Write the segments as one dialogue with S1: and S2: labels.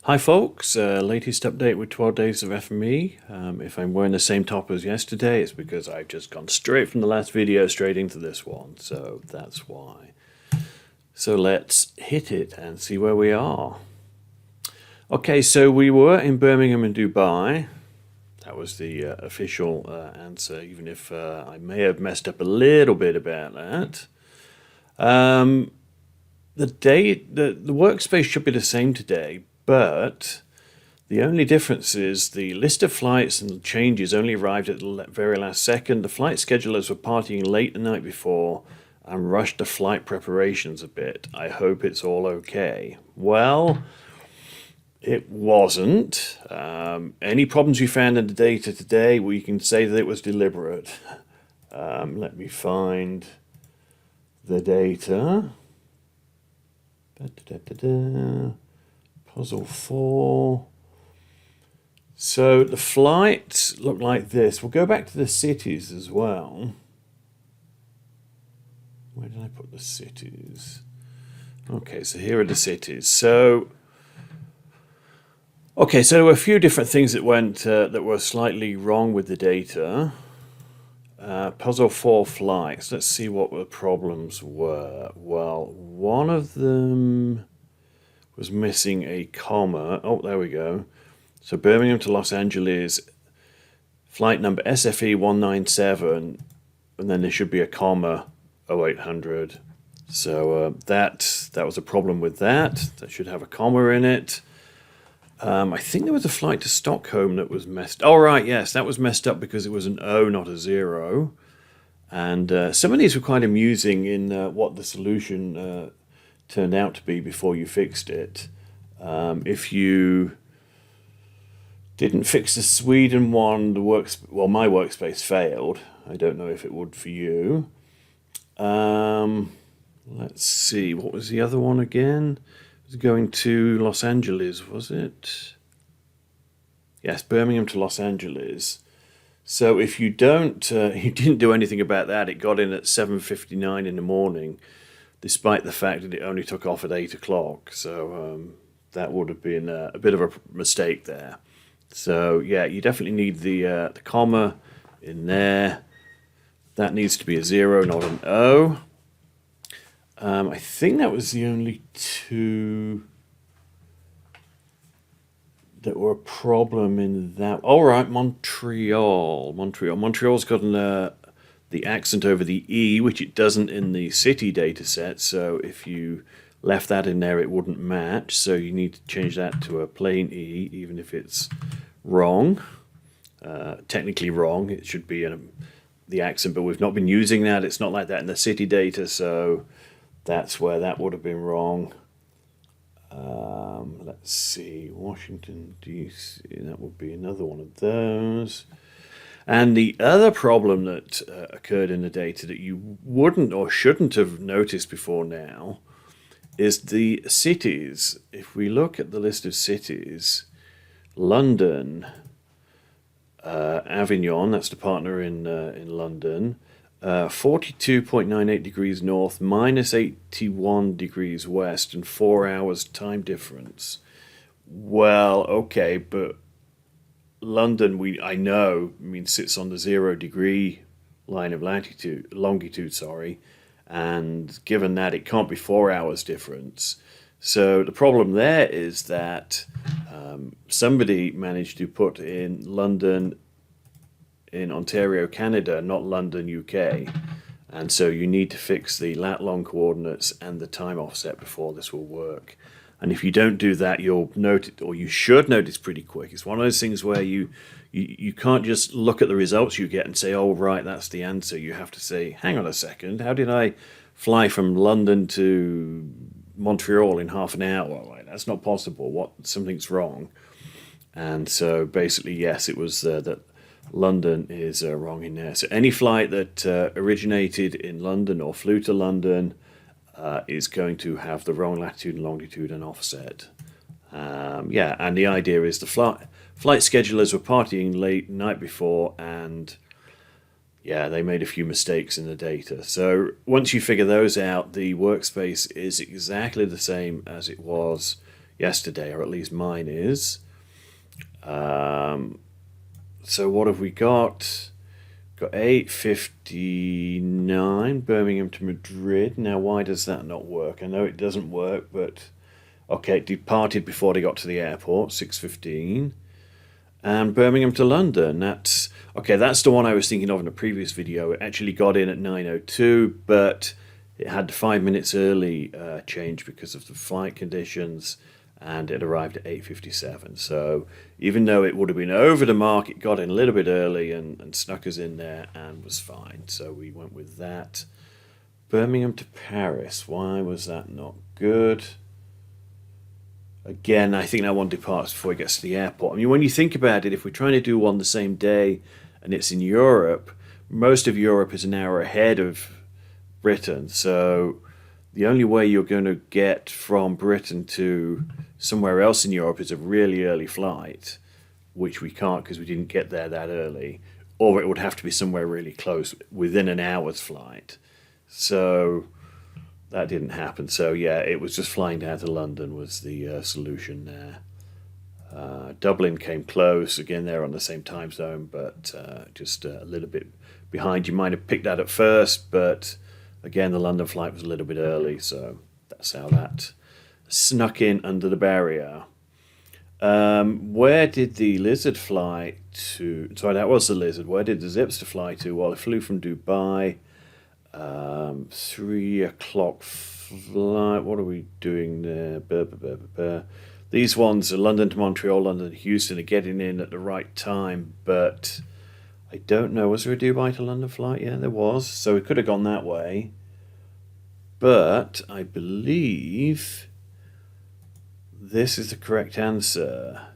S1: Hi folks, latest update with 12 Days of FME. If I'm wearing the same top as yesterday, it's because I've just gone straight from the last video straight into this one, so that's why. So let's hit it and see where we are. Okay, so we were in Birmingham and Dubai. That was the official answer, even if I may have messed up a little bit about that. The workspace should be the same today, but the only difference is the list of flights and changes only arrived at the very last second. The flight schedulers were partying late the night before and rushed the flight preparations a bit. I hope it's all okay. Well, it wasn't. Any problems we found in the data today, we can say that it was deliberate. Let me find the data. Puzzle 4. So the flights look like this. We'll go back to the cities as well. Where did I put the cities? Okay, so here are the cities. So there were a few different things that went that were slightly wrong with the data. Puzzle 4 flights. Let's see what the problems were. Well, one of them was missing a comma. Oh, there we go. So Birmingham to Los Angeles, flight number SFE 197, and then there should be a comma 0800. So that was a problem with that. That should have a comma in it. I think there was a flight to Stockholm that was messed. Oh, right, yes, that was messed up because it was an O, not a 0. And some of these were quite amusing in what the solution turned out to be before you fixed it. If you didn't fix the Sweden one, my workspace failed. I don't know if it would for you. Let's see, what was the other one again? It was going to Los Angeles, was it? Yes, Birmingham to Los Angeles. So if you didn't do anything about that, it got in at 7:59 in the morning, despite the fact that it only took off at 8 o'clock. So that would have been a bit of a mistake there. So yeah, you definitely need the comma in there. That needs to be a 0, not an O. I think that was the only two that were a problem in that. All right, Montreal's got the accent over the E, which it doesn't in the city data set. So if you left that in there, it wouldn't match. So you need to change that to a plain E, even if it's wrong. Technically wrong. It should be the accent, but we've not been using that. It's not like that in the city data, so that's where that would have been wrong. Let's see, Washington, D.C., that would be another one of those. And the other problem that occurred in the data that you wouldn't or shouldn't have noticed before now is the cities. If we look at the list of cities, London, Avignon, that's the partner in London, 42.98 degrees north, minus 81 degrees west, and 4 hours time difference. Well, okay, but London, I know, sits on the 0 degree line of longitude, and given that it can't be 4 hours difference. So the problem there is that somebody managed to put in London in Ontario, Canada, not London, UK. And so you need to fix the lat long coordinates and the time offset before this will work. And if you don't do that, you'll notice, or you should notice pretty quick. It's one of those things where you can't just look at the results you get and say, oh, right, that's the answer. You have to say, hang on a second, how did I fly from London to Montreal in half an hour? Like, that's not possible. Something's wrong. And so basically, yes, it was that London is wrong in there. So any flight that originated in London or flew to London is going to have the wrong latitude and longitude and offset. Yeah, and the idea is the flight schedulers were partying late the night before, and yeah, they made a few mistakes in the data. So once you figure those out, the workspace is exactly the same as it was yesterday, or at least mine is. So what have we got? Got 8:59 Birmingham to Madrid. Now, why does that not work? I know it doesn't work, but okay, it departed before they got to the airport, 6:15. And Birmingham to London, that's okay, that's the one I was thinking of in a previous video. It actually got in at 9:02, but it had 5 minutes early change because of the flight conditions, and it arrived at 8:57. So even though it would have been over the mark, it got in a little bit early and snuck us in there and was fine. So we went with that. Birmingham to Paris, why was that not good? Again, I think that one departs before it gets to the airport. I mean, when you think about it, if we're trying to do one the same day and it's in Europe, most of Europe is an hour ahead of Britain. So the only way you're going to get from Britain to somewhere else in Europe is a really early flight, which we can't because we didn't get there that early, or it would have to be somewhere really close within an hour's flight. So that didn't happen. So yeah, it was just flying down to London was the solution there. Dublin came close, again they're on the same time zone, but just a little bit behind. You might have picked that at first, but again the London flight was a little bit early, so that's how that snuck in under the barrier. Where did the Lizard fly to? Sorry, that was the Lizard. Where did the Zipster fly to? Well, it flew from Dubai. 3 o'clock flight. What are we doing there? These ones are London to Montreal, London to Houston, are getting in at the right time, but I don't know. Was there a Dubai to London flight? Yeah, there was. So we could have gone that way. But I believe this is the correct answer.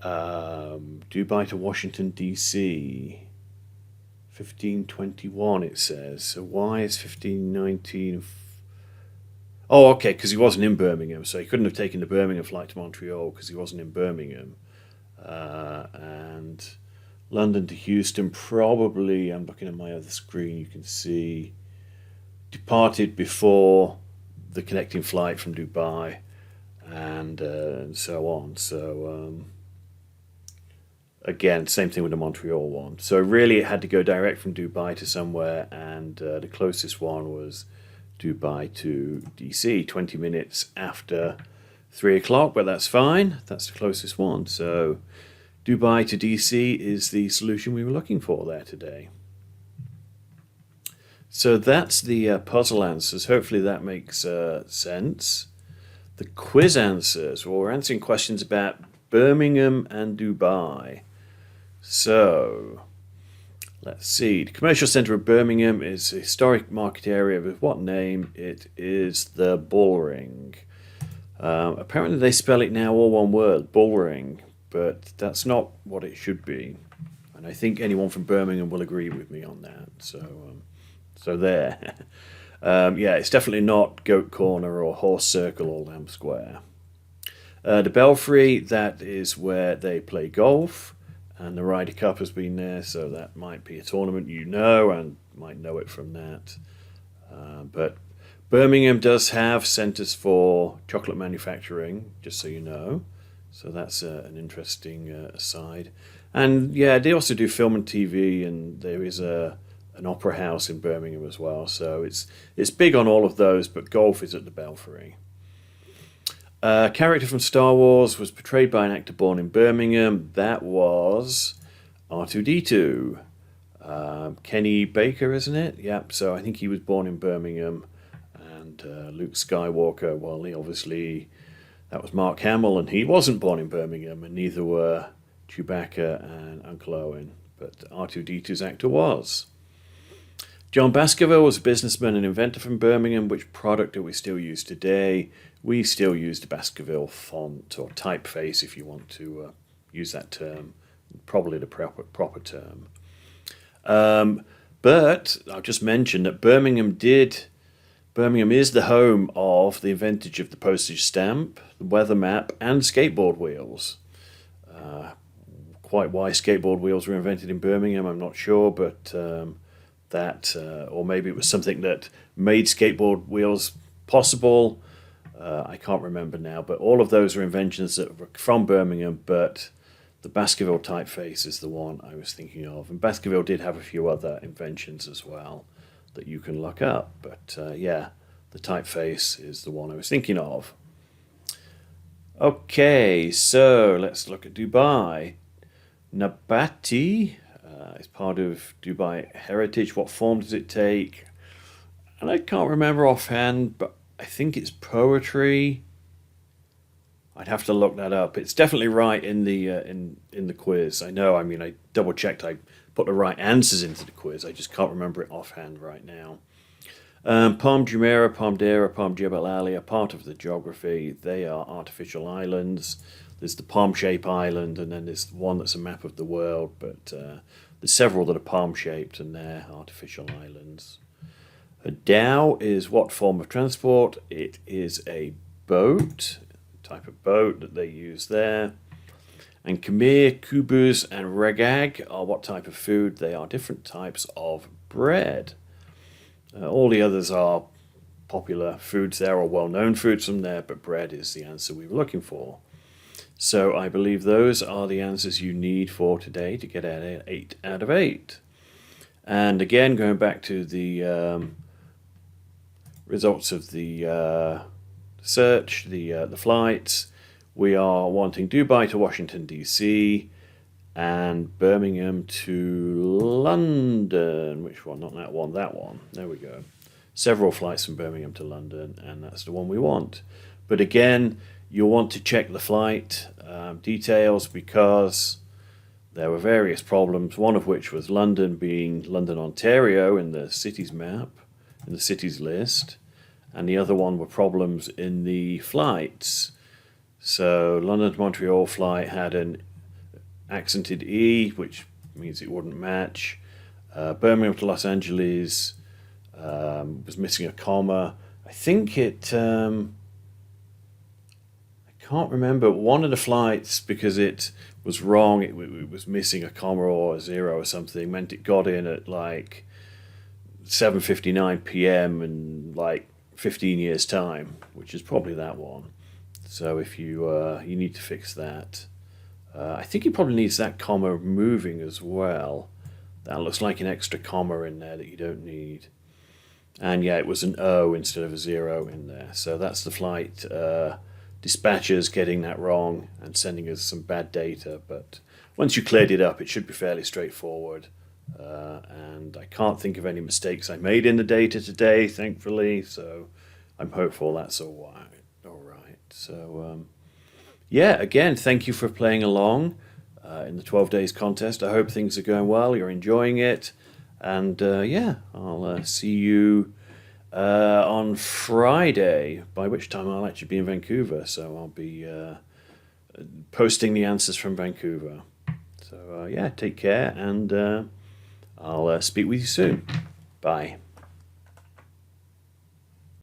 S1: Dubai to Washington, D.C. 15:21 it says. So why is 15:19? Oh, okay, because he wasn't in Birmingham, so he couldn't have taken the Birmingham flight to Montreal because he wasn't in Birmingham. And London to Houston, probably, I'm looking at my other screen, you can see, departed before the connecting flight from Dubai and so on. So again, same thing with the Montreal one. So really it had to go direct from Dubai to somewhere, and the closest one was Dubai to DC, 20 minutes after 3 o'clock, but that's fine. That's the closest one. So Dubai to DC is the solution we were looking for there today. So that's the puzzle answers. Hopefully that makes sense. The quiz answers. Well, we're answering questions about Birmingham and Dubai. So let's see. The commercial centre of Birmingham is a historic market area with what name? It is the Bullring. Apparently they spell it now all one word, Bullring, but that's not what it should be. And I think anyone from Birmingham will agree with me on that. So there. Yeah, it's definitely not Goat Corner or Horse Circle or Lamb Square. The Belfry, that is where they play golf. And the Ryder Cup has been there, so that might be a tournament you know and might know it from that. But Birmingham does have centres for chocolate manufacturing, just so you know. So that's an interesting aside. And yeah, they also do film and TV, and there is an opera house in Birmingham as well. So it's big on all of those, but golf is at the Belfry. A character from Star Wars was portrayed by an actor born in Birmingham. That was R2-D2. Kenny Baker, isn't it? Yep, so I think he was born in Birmingham. And Luke Skywalker, well, that was Mark Hamill, and he wasn't born in Birmingham, and neither were Chewbacca and Uncle Owen. But R2-D2's actor was. John Baskerville was a businessman and inventor from Birmingham. Which product do we still use today? We still use the Baskerville font, or typeface if you want to use that term, probably the proper term. But I'll just mention that Birmingham is the home of the inventor of the postage stamp, the weather map, and skateboard wheels. Quite why skateboard wheels were invented in Birmingham, I'm not sure, but or maybe it was something that made skateboard wheels possible. I can't remember now, but all of those are inventions that were from Birmingham, but the Baskerville typeface is the one I was thinking of. And Baskerville did have a few other inventions as well that you can look up, but yeah, the typeface is the one I was thinking of. Okay, so let's look at Dubai. Nabati is part of Dubai heritage. What form does it take? And I can't remember offhand, but I think it's poetry. I'd have to look that up. It's definitely right in the in the quiz. I know. I mean, I double checked. I put the right answers into the quiz. I just can't remember it offhand right now. Palm Jumeirah, Palm Deira, Palm Jebel Ali are part of the geography. They are artificial islands. There's the palm-shaped island, and then there's one that's a map of the world. But there's several that are palm-shaped, and they're artificial islands. A dhow is what form of transport? It is a boat, type of boat that they use there. And khamir, kubus, and regag are what type of food? They are different types of bread. All the others are popular foods there, or well-known foods from there, but bread is the answer we were looking for. So I believe those are the answers you need for today to get an 8 out of 8. And again, going back to the results of the search, the flights, we are wanting Dubai to Washington, D.C., and Birmingham to London. Which one? Not that one, that one. There we go. Several flights from Birmingham to London, and that's the one we want. But again, you'll want to check the flight details, because there were various problems, one of which was London being London, Ontario in the cities map, in the cities list, and the other one were problems in the flights. So London to Montreal flight had an accented E, which means it wouldn't match. Birmingham to Los Angeles was missing a comma. I think it, I can't remember, one of the flights, because it was wrong, it was missing a comma or a zero or something, meant it got in at like 7:59 p.m. in like 15 years time, which is probably that one. So if you need to fix that. I think it probably needs that comma moving as well. That looks like an extra comma in there that you don't need. And yeah, it was an O instead of a zero in there. So that's the flight dispatchers getting that wrong and sending us some bad data. But once you cleared it up, it should be fairly straightforward. And I can't think of any mistakes I made in the data today, thankfully. So I'm hopeful that's all right. So yeah, again, thank you for playing along in the 12 days contest. I hope things are going well, you're enjoying it. And yeah, I'll see you on Friday, by which time I'll actually be in Vancouver. So I'll be posting the answers from Vancouver. So yeah, take care, and I'll speak with you soon. Bye.